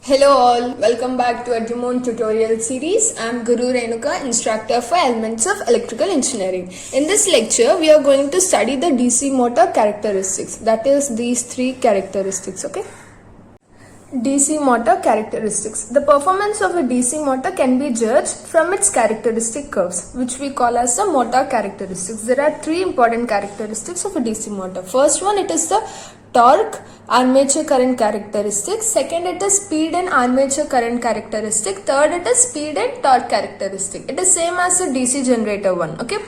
Hello all, welcome back to Edumon tutorial series. I am Guru Renuka, instructor for Elements of Electrical Engineering. In this lecture, we are going to study the DC motor characteristics. That is these three characteristics, okay? DC motor characteristics. The performance of a DC motor can be judged from its characteristic curves, which we call as the motor characteristics. There are three important characteristics of a DC motor. First one, it is the torque, armature current characteristics. Second, it is speed and armature current characteristic. Third, it is speed and torque characteristic. It is same as the DC generator one, okay?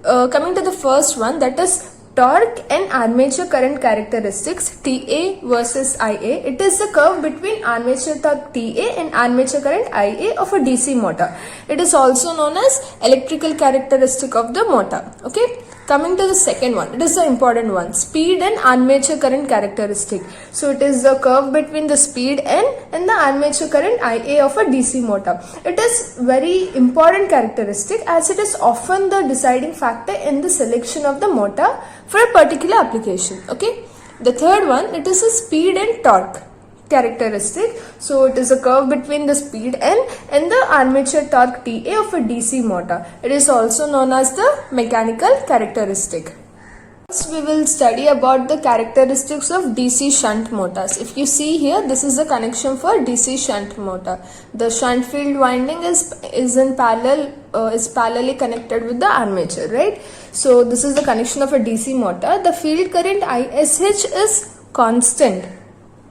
Coming to the first one, that is torque and armature current characteristics, TA versus IA. It is the curve between armature torque TA and armature current IA of a DC motor. It is also known as electrical characteristic of the motor. Okay. Coming to the second one, it is the important one, speed and armature current characteristic. So it is the curve between the speed N and the armature current IA of a DC motor. It is very important characteristic as it is often the deciding factor in the selection of the motor for a particular application. Okay. The third one, it is a speed and torque characteristic. So it is a curve between the speed N and the armature torque TA of a DC motor. It is also known as the mechanical characteristic. First we will study about the characteristics of DC shunt motors. If you see here, this is the connection for DC shunt motor. The shunt field winding is parallelly connected with the armature, right? So this is the connection of a DC motor. The field current ISH is constant,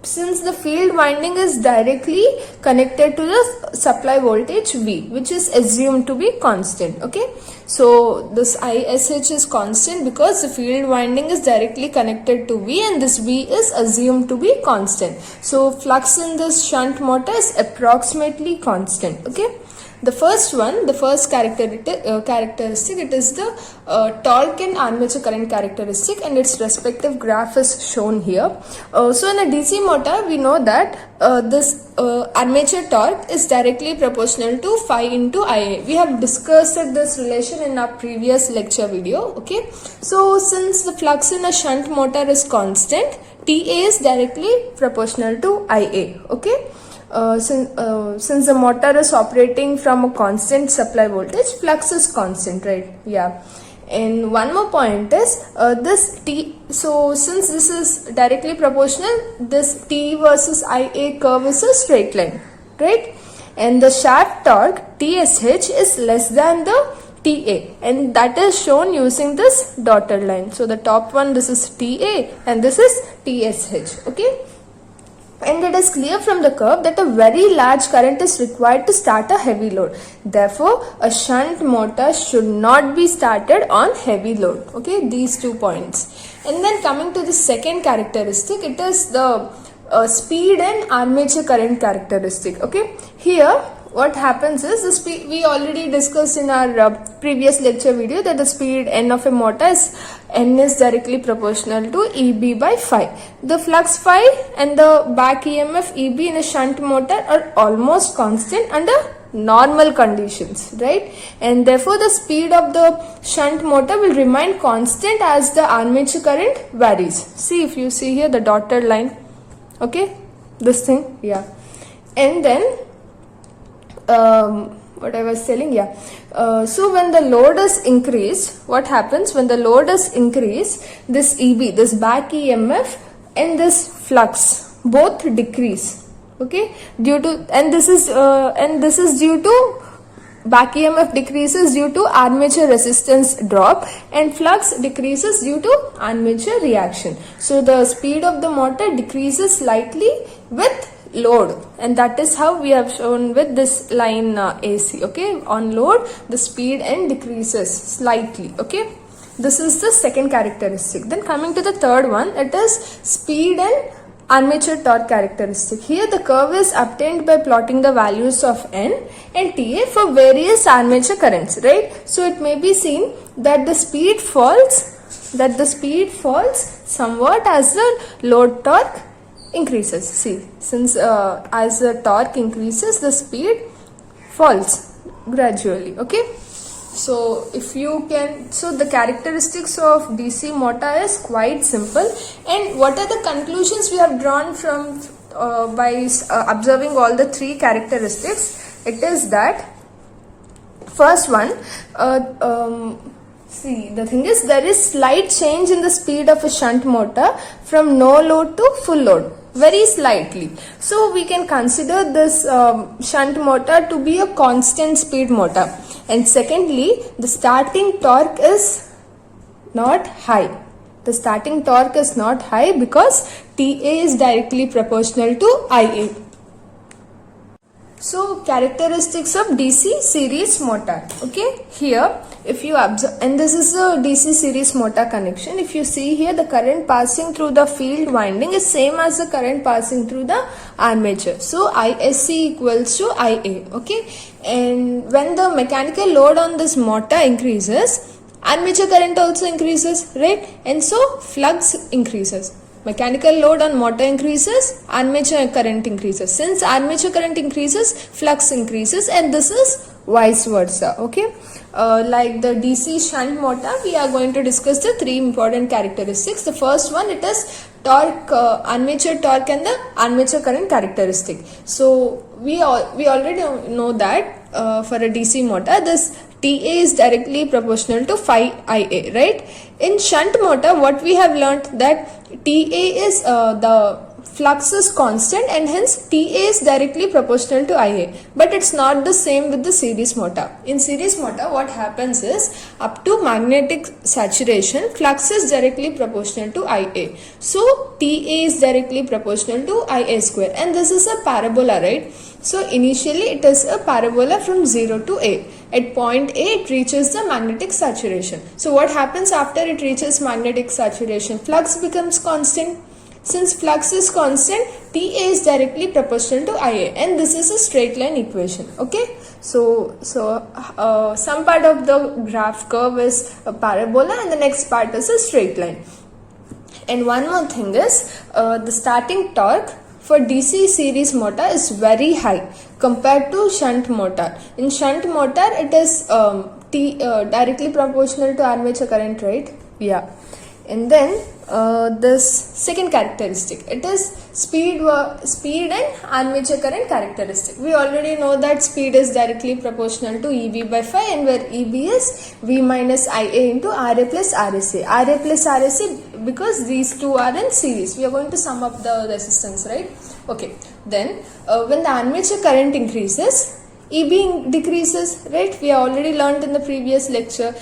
since the field winding is directly connected to the supply voltage V, which is assumed to be constant. Okay, so this ISH is constant because the field winding is directly connected to V and this V is assumed to be constant. So flux in this shunt motor is approximately constant. Okay. The first one, the first characteristic, it is the torque and armature current characteristic, and its respective graph is shown here. So in a DC motor, we know that this armature torque is directly proportional to phi into Ia. We have discussed this relation in our previous lecture video. Okay, so since the flux in a shunt motor is constant, TA is directly proportional to Ia. Okay. Since the motor is operating from a constant supply voltage, flux is constant, right? Yeah. And one more point is this T. So since this is directly proportional, this T versus IA curve is a straight line, right? And the shaft torque TSH is less than the TA, and that is shown using this dotted line. So the top one, this is TA and this is TSH. Okay. And it is clear from the curve that a very large current is required to start a heavy load. Therefore, a shunt motor should not be started on heavy load. Okay, these 2 points. And then coming to the second characteristic, it is the speed and armature current characteristic. Okay, here what happens is the speed, we already discussed in our previous lecture video that the speed N of a motor is N is directly proportional to EB by phi. The flux phi and the back EMF EB in a shunt motor are almost constant under normal conditions, right? And therefore the speed of the shunt motor will remain constant as the armature current varies. See, if you see here the dotted line, okay, this thing, yeah. And then what I was telling, yeah. So when the load is increased, what happens when the load is increased? This EB, this back EMF, and this flux both decrease. Okay, due to and this is due to back EMF decreases due to armature resistance drop, and flux decreases due to armature reaction. So the speed of the motor decreases slightly with load, and that is how we have shown with this line AC. Okay, on load the speed N decreases slightly. Okay, this is the second characteristic. Then coming to the third one, it is speed and armature torque characteristic. Here the curve is obtained by plotting the values of N and TA for various armature currents, right? So it may be seen that the speed falls somewhat as the load torque increases. See, since as the torque increases, the speed falls gradually. Okay, so if you can, so the characteristics of DC motor is quite simple. And what are the conclusions we have drawn from observing all the three characteristics, it is that first one, see, the thing is there is slight change in the speed of a shunt motor from no load to full load, very slightly. So we can consider this shunt motor to be a constant speed motor. And secondly, the starting torque is not high. The starting torque is not high because TA is directly proportional to IA. So characteristics of DC series motor. Okay, here if you observe, and this is a DC series motor connection. If you see here, the current passing through the field winding is same as the current passing through the armature. So ISC equals to IA. Okay, and when the mechanical load on this motor increases, armature current also increases, right? And so flux increases. Mechanical load on motor increases, armature current increases. Since armature current increases, flux increases, and this is vice versa. Okay, like the DC shunt motor, we are going to discuss the three important characteristics. The first one, it is torque, armature torque and the armature current characteristic. So we already know that for a DC motor, this TA is directly proportional to phi IA, right? In shunt motor, what we have learnt that TA is the flux is constant, and hence TA is directly proportional to IA. But it's not the same with the series motor. In series motor, what happens is up to magnetic saturation, flux is directly proportional to IA. So TA is directly proportional to IA square, and this is a parabola, right? So initially it is a parabola from 0 to A. At point A, it reaches the magnetic saturation. So what happens after it reaches magnetic saturation? Flux becomes constant. Since flux is constant, TA is directly proportional to IA, and this is a straight line equation. Okay, so some part of the graph curve is a parabola and the next part is a straight line. And one more thing is the starting torque for DC series motor is very high compared to shunt motor. In shunt motor, it is directly proportional to armature current, right? Yeah. And then this second characteristic, it is speed and armature current characteristic. We already know that speed is directly proportional to EB by phi, and where EB is V minus IA into RA plus RSA. RA plus RSA, because these two are in series. We are going to sum up the resistance, right? Okay. Then when the armature current increases, EB decreases, right? We have already learned in the previous lecture.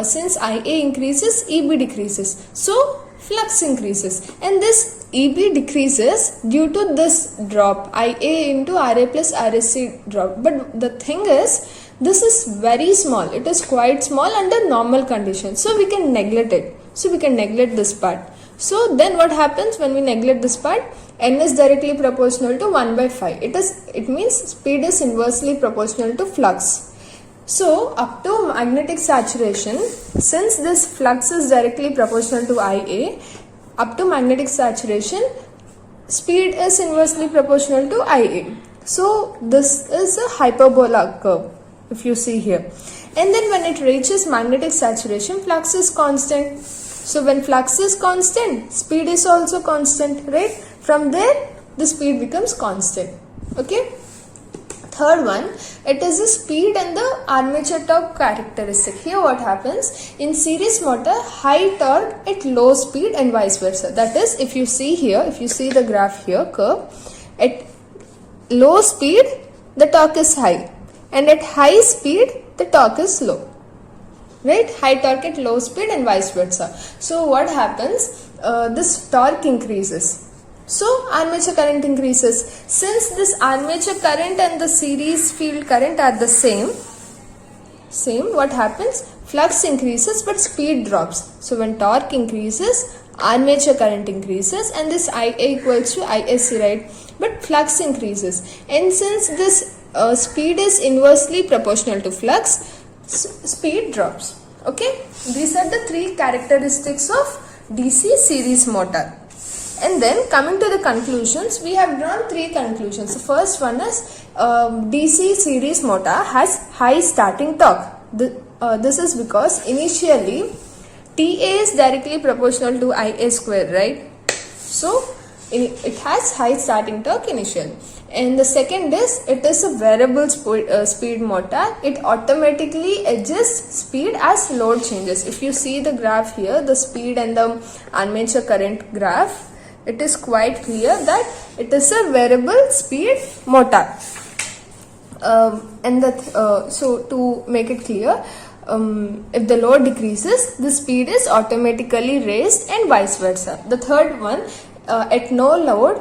Since IA increases, EB decreases. So flux increases, and this EB decreases due to this drop, IA into RA plus RSC drop. But the thing is, this is very small. It is quite small under normal conditions. So we can neglect it. So we can neglect this part. So then what happens when we neglect this part? N is directly proportional to 1 by phi. It means speed is inversely proportional to flux. So up to magnetic saturation, since this flux is directly proportional to IA, up to magnetic saturation, speed is inversely proportional to IA. So this is a hyperbola curve, if you see here. And then when it reaches magnetic saturation, flux is constant. So when flux is constant, speed is also constant, right? From there, the speed becomes constant. Okay. Third one, it is the speed and the armature torque characteristic. Here what happens, in series motor, high torque at low speed and vice versa. That is, if you see here, if you see the graph here, curve, at low speed, the torque is high, and at high speed, the torque is low. Right? High torque at low speed and vice versa. So what happens, this torque increases. So armature current increases. Since this armature current and the series field current are the same, what happens? Flux increases but speed drops. So when torque increases, armature current increases, and this IA equals to ISC, right? But flux increases. And since this speed is inversely proportional to flux, speed drops. Okay, these are the three characteristics of DC series motor. And then coming to the conclusions, we have drawn three conclusions. The first one is DC series motor has high starting torque. This is because initially TA is directly proportional to IA square, right? So it has high starting torque initial. And the second is, it is a variable speed motor. It automatically adjusts speed as load changes. If you see the graph here, the speed and the armature current graph, it is quite clear that it is a variable speed motor. So to make it clear, if the load decreases, the speed is automatically raised and vice versa. The third one, at no load,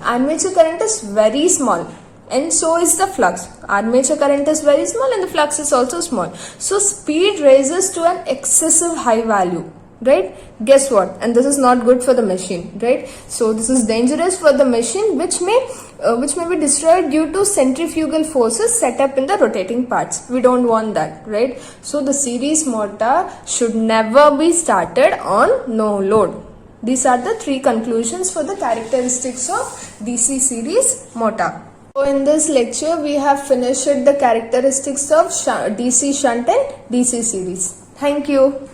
armature current is very small, and so is the flux. Armature current is very small and the flux is also small. So speed raises to an excessive high value, right? Guess what? And this is not good for the machine, right? So this is dangerous for the machine, which may be destroyed due to centrifugal forces set up in the rotating parts. We don't want that, right? So the series motor should never be started on no load. These are the three conclusions for the characteristics of DC series motor. So in this lecture, we have finished the characteristics of DC shunt and DC series. Thank you.